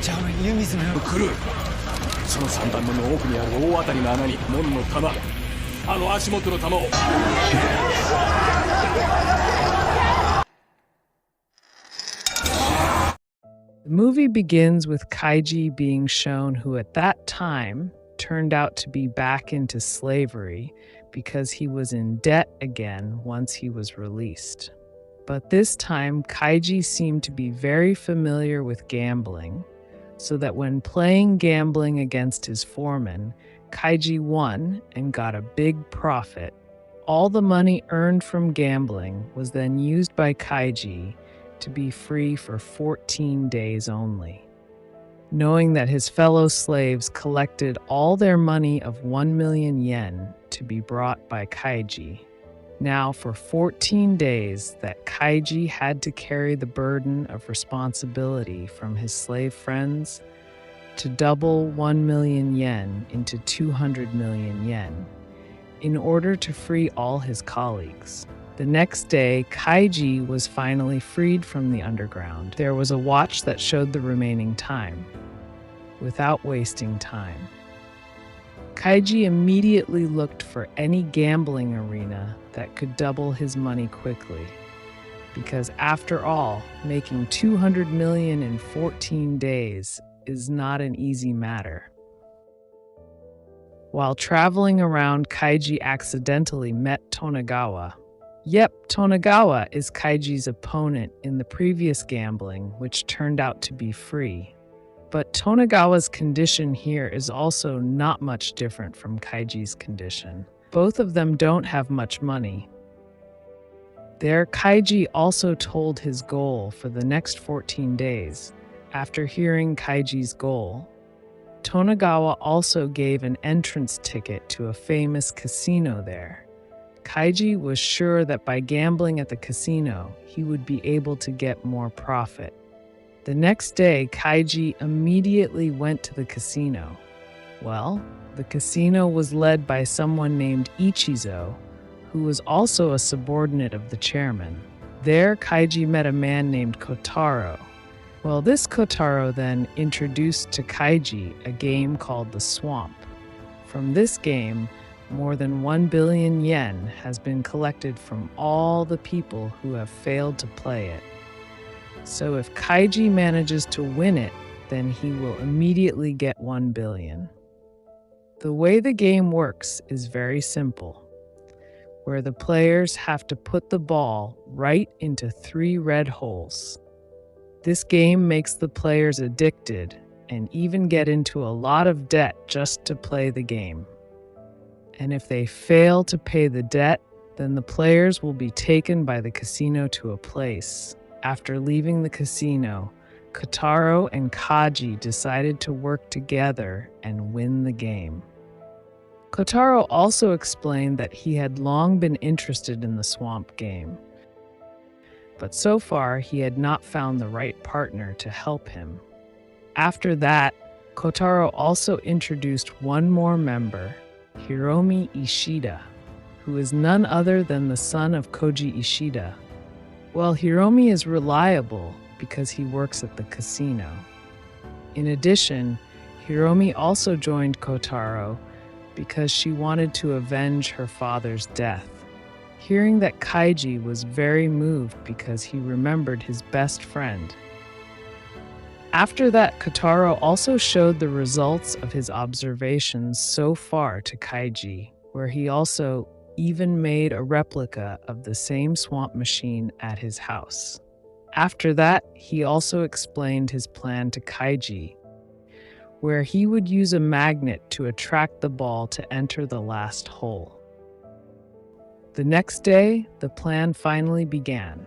じゃあ俺湯水のよ。来る。その3番の奥にある大当たりの穴に門の玉、あの足元の玉を。The movie begins with Kaiji being shown who at that time turned out to be back into slavery because he was in debt again once he was released. But this time, Kaiji seemed to be very familiar with gambling, so that when playing gambling against his foreman, Kaiji won and got a big profit. All the money earned from gambling was then used by Kaiji to be free for 14 days only. Knowing that his fellow slaves collected all their money of 1 million yen to be brought by Kaiji, now for 14 days that Kaiji had to carry the burden of responsibility from his slave friends to double 1 million yen into 200 million yen in order to free all his colleagues. The next day, Kaiji was finally freed from the underground. There was a watch that showed the remaining time. Without wasting time, Kaiji immediately looked for any gambling arena that could double his money quickly. Because after all, making 200 million in 14 days is not an easy matter. While traveling around, Kaiji accidentally met Tonegawa. Yep, Tonegawa is Kaiji's opponent in the previous gambling, which turned out to be free. But Tonegawa's condition here is also not much different from Kaiji's condition. Both of them don't have much money. There, Kaiji also told his goal for the next 14 days. After hearing Kaiji's goal, Tonegawa also gave an entrance ticket to a famous casino there. Kaiji was sure that by gambling at the casino, he would be able to get more profit. The next day, Kaiji immediately went to the casino. Well, the casino was led by someone named Ichizo, who was also a subordinate of the chairman. There, Kaiji met a man named Kotaro. Well, this Kotaro then introduced to Kaiji a game called The Swamp. From this game, more than 1 billion yen has been collected from all the people who have failed to play it. So if Kaiji manages to win it, then he will immediately get 1 billion. The way the game works is very simple, where the players have to put the ball right into 3 red holes. This game makes the players addicted and even get into a lot of debt just to play the game. And if they fail to pay the debt, then the players will be taken by the casino to a place. After leaving the casino, Kotaro and Kaiji decided to work together and win the game. Kotaro also explained that he had long been interested in the swamp game, but so far he had not found the right partner to help him. After that, Kotaro also introduced one more member, Hiromi Ishida, who is none other than the son of Koji Ishida. Well, Hiromi is reliable because he works at the casino. In addition, Hiromi also joined Kotaro because she wanted to avenge her father's death. Hearing that Kaiji was very moved because he remembered his best friend. After that, Kotaro also showed the results of his observations so far to Kaiji, where he also even made a replica of the same swamp machine at his house. After that, he also explained his plan to Kaiji, where he would use a magnet to attract the ball to enter the last hole. The next day, the plan finally began.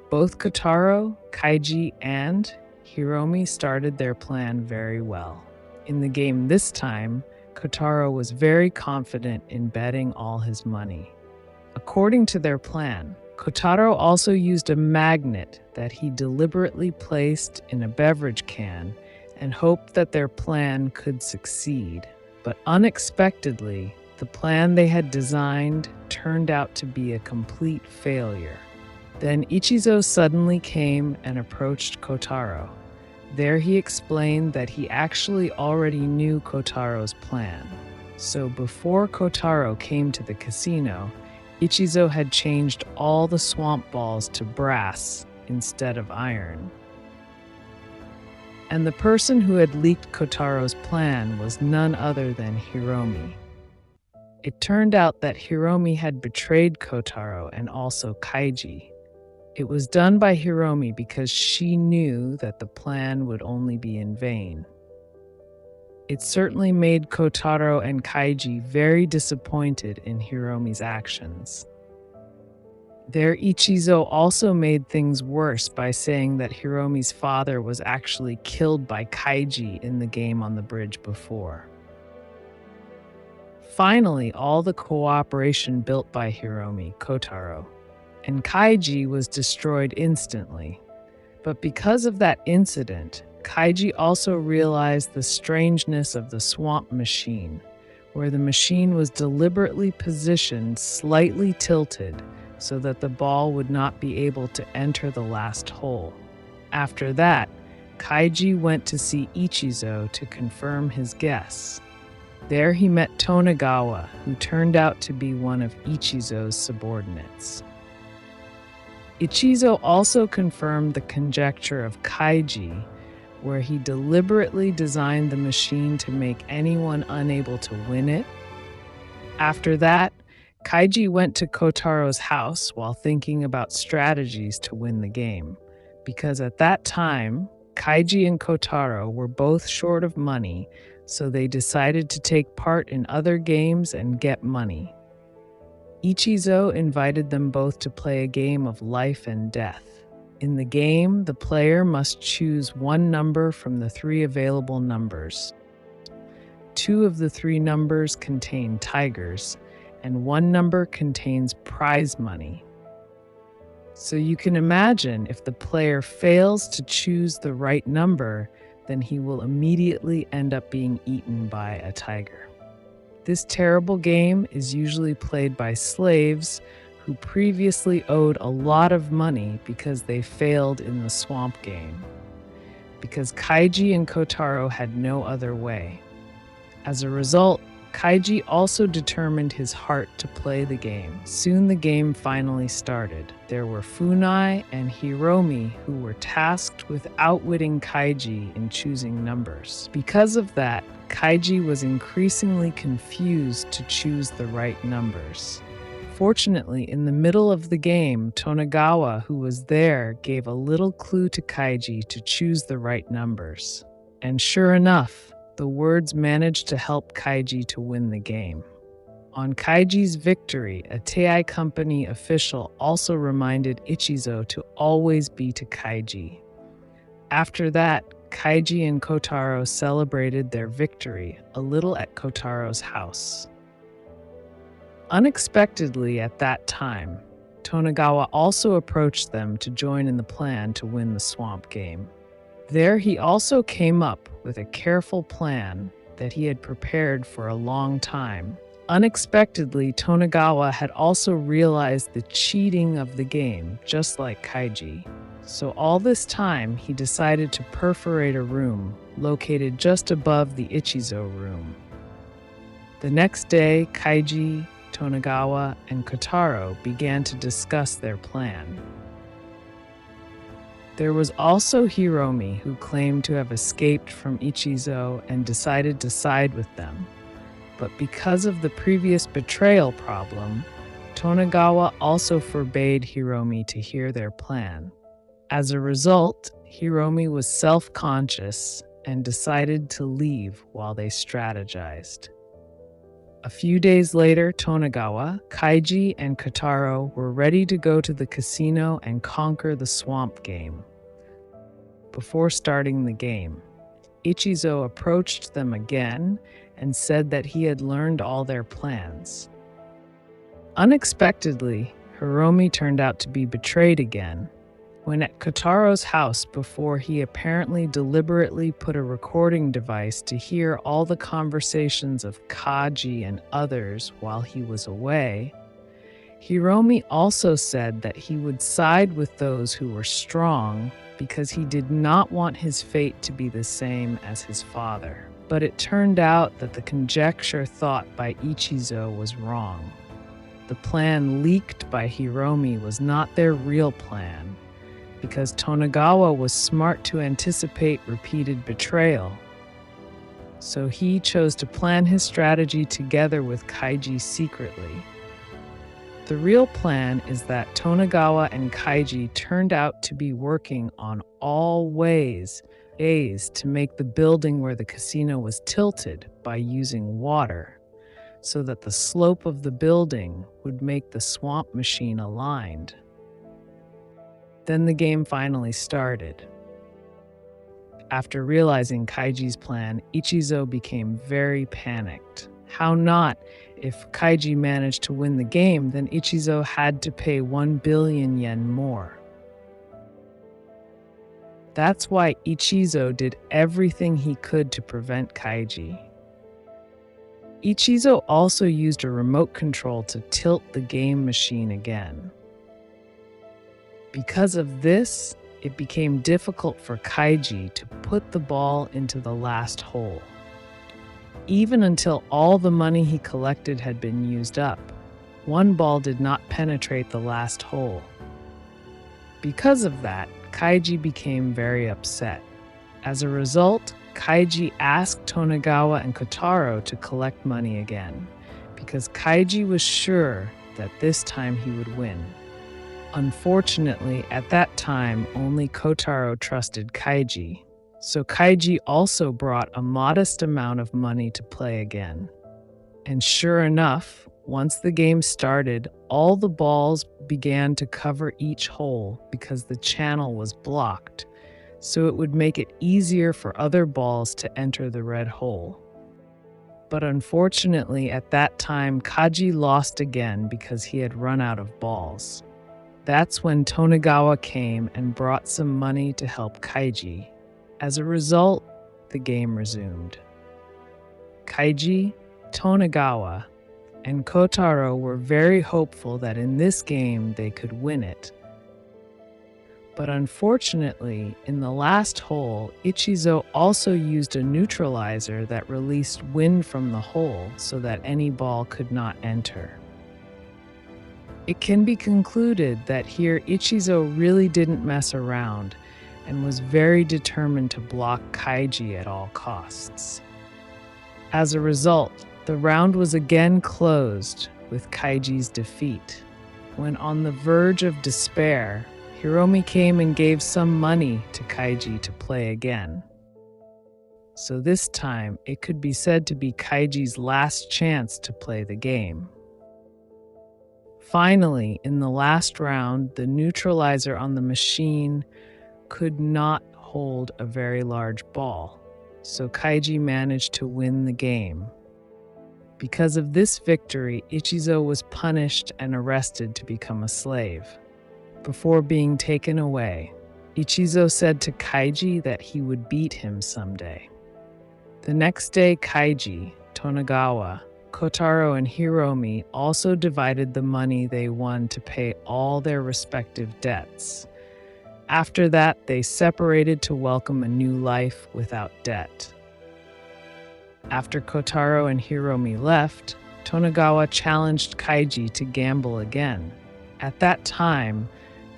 Both Kotaro, Kaiji, and Hiromi started their plan very well. In the game this time, Kotaro was very confident in betting all his money. According to their plan, Kotaro also used a magnet that he deliberately placed in a beverage can and hoped that their plan could succeed. But unexpectedly, the plan they had designed turned out to be a complete failure. Then Ichizo suddenly came and approached Kotaro. There he explained that he actually already knew Kotaro's plan. So before Kotaro came to the casino, Ichizo had changed all the swamp balls to brass instead of iron. And the person who had leaked Kotaro's plan was none other than Hiromi. It turned out that Hiromi had betrayed Kotaro and also Kaiji. It was done by Hiromi because she knew that the plan would only be in vain. It certainly made Kotaro and Kaiji very disappointed in Hiromi's actions. There, Ichizo also made things worse by saying that Hiromi's father was actually killed by Kaiji in the game on the bridge before. Finally, all the cooperation built by Hiromi, Kotaro, and Kaiji was destroyed instantly. But because of that incident, Kaiji also realized the strangeness of the swamp machine, where the machine was deliberately positioned slightly tilted so that the ball would not be able to enter the last hole. After that, Kaiji went to see Ichizo to confirm his guess. There he met Tonegawa, who turned out to be one of Ichizo's subordinates. Ichizo also confirmed the conjecture of Kaiji, where he deliberately designed the machine to make anyone unable to win it. After that, Kaiji went to Kotaro's house while thinking about strategies to win the game, because at that time, Kaiji and Kotaro were both short of money, so they decided to take part in other games and get money. Ichizo invited them both to play a game of life and death. In the game, the player must choose one number from the 3 available numbers. 2 of the 3 numbers contain tigers, and 1 number contains prize money. So you can imagine if the player fails to choose the right number, then he will immediately end up being eaten by a tiger. This terrible game is usually played by slaves who previously owed a lot of money because they failed in the swamp game, because Kaiji and Kotaro had no other way. As a result, Kaiji also determined his heart to play the game. Soon the game finally started. There were Funai and Hiromi who were tasked with outwitting Kaiji in choosing numbers. Because of that, Kaiji was increasingly confused to choose the right numbers. Fortunately, in the middle of the game, Tonegawa, who was there, gave a little clue to Kaiji to choose the right numbers. And sure enough, the words managed to help Kaiji to win the game. On Kaiji's victory, a Tei Company official also reminded Ichizo to always be to Kaiji. After that, Kaiji and Kotaro celebrated their victory a little at Kotaro's house. Unexpectedly at that time, Tonegawa also approached them to join in the plan to win the swamp game. There he also came up with a careful plan that he had prepared for a long time. Unexpectedly, Tonegawa had also realized the cheating of the game, just like Kaiji. So all this time, he decided to perforate a room located just above the Ichizo room. The next day, Kaiji, Tonegawa, and Kotaro began to discuss their plan. There was also Hiromi, who claimed to have escaped from Ichizo and decided to side with them. But because of the previous betrayal problem, Tonegawa also forbade Hiromi to hear their plan. As a result, Hiromi was self-conscious and decided to leave while they strategized. A few days later, Tonegawa, Kaiji, and Kotaro were ready to go to the casino and conquer the swamp game. Before starting the game, Ichizo approached them again and said that he had learned all their plans. Unexpectedly, Hiromi turned out to be betrayed again. When at Kotaro's house before he apparently deliberately put a recording device to hear all the conversations of Kaiji and others while he was away, Hiromi also said that he would side with those who were strong because he did not want his fate to be the same as his father. But it turned out that the conjecture thought by Ichizo was wrong. The plan leaked by Hiromi was not their real plan, because Tonegawa was smart to anticipate repeated betrayal. So he chose to plan his strategy together with Kaiji secretly. The real plan is that Tonegawa and Kaiji turned out to be working on all ways to make the building where the casino was tilted by using water, so that the slope of the building would make the swamp machine aligned. Then the game finally started. After realizing Kaiji's plan, Ichizo became very panicked. How not? If Kaiji managed to win the game, then Ichizo had to pay 1 billion yen more. That's why Ichizo did everything he could to prevent Kaiji. Ichizo also used a remote control to tilt the game machine again. Because of this, it became difficult for Kaiji to put the ball into the last hole. Even until all the money he collected had been used up, one ball did not penetrate the last hole. Because of that, Kaiji became very upset. As a result, Kaiji asked Tonegawa and Kotaro to collect money again, because Kaiji was sure that this time he would win. Unfortunately, at that time, only Kotaro trusted Kaiji, so Kaiji also brought a modest amount of money to play again. And sure enough, once the game started, all the balls began to cover each hole because the channel was blocked, so it would make it easier for other balls to enter the red hole. But unfortunately, at that time, Kaiji lost again because he had run out of balls. That's when Tonegawa came and brought some money to help Kaiji. As a result, the game resumed. Kaiji, Tonegawa, and Kotaro were very hopeful that in this game they could win it. But unfortunately, in the last hole, Ichizo also used a neutralizer that released wind from the hole so that any ball could not enter. It can be concluded that here Ichizo really didn't mess around and was very determined to block Kaiji at all costs. As a result, the round was again closed with Kaiji's defeat. When on the verge of despair, Hiromi came and gave some money to Kaiji to play again. So this time, it could be said to be Kaiji's last chance to play the game. Finally, in the last round, the neutralizer on the machine could not hold a very large ball, so Kaiji managed to win the game. Because of this victory, Ichizo was punished and arrested to become a slave. Before being taken away, Ichizo said to Kaiji that he would beat him someday. The next day, Kaiji, Tonegawa, Kotaro, and Hiromi also divided the money they won to pay all their respective debts. After that, they separated to welcome a new life without debt. After Kotaro and Hiromi left, Tonegawa challenged Kaiji to gamble again. At that time,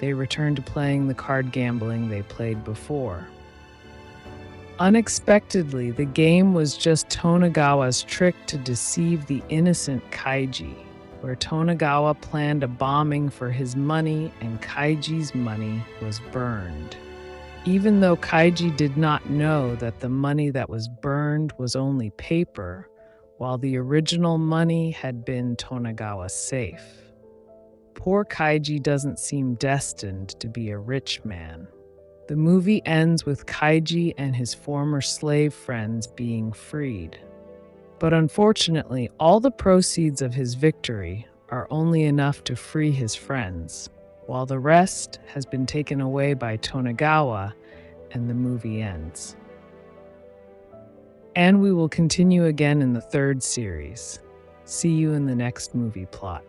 they returned to playing the card gambling they played before. Unexpectedly, the game was just Tonegawa's trick to deceive the innocent Kaiji, where Tonegawa planned a bombing for his money and Kaiji's money was burned. Even though Kaiji did not know that the money that was burned was only paper, while the original money had been Tonegawa's safe. Poor Kaiji doesn't seem destined to be a rich man. The movie ends with Kaiji and his former slave friends being freed. But unfortunately, all the proceeds of his victory are only enough to free his friends, while the rest has been taken away by Tonegawa, and the movie ends. And we will continue again in the third series. See you in the next movie plot.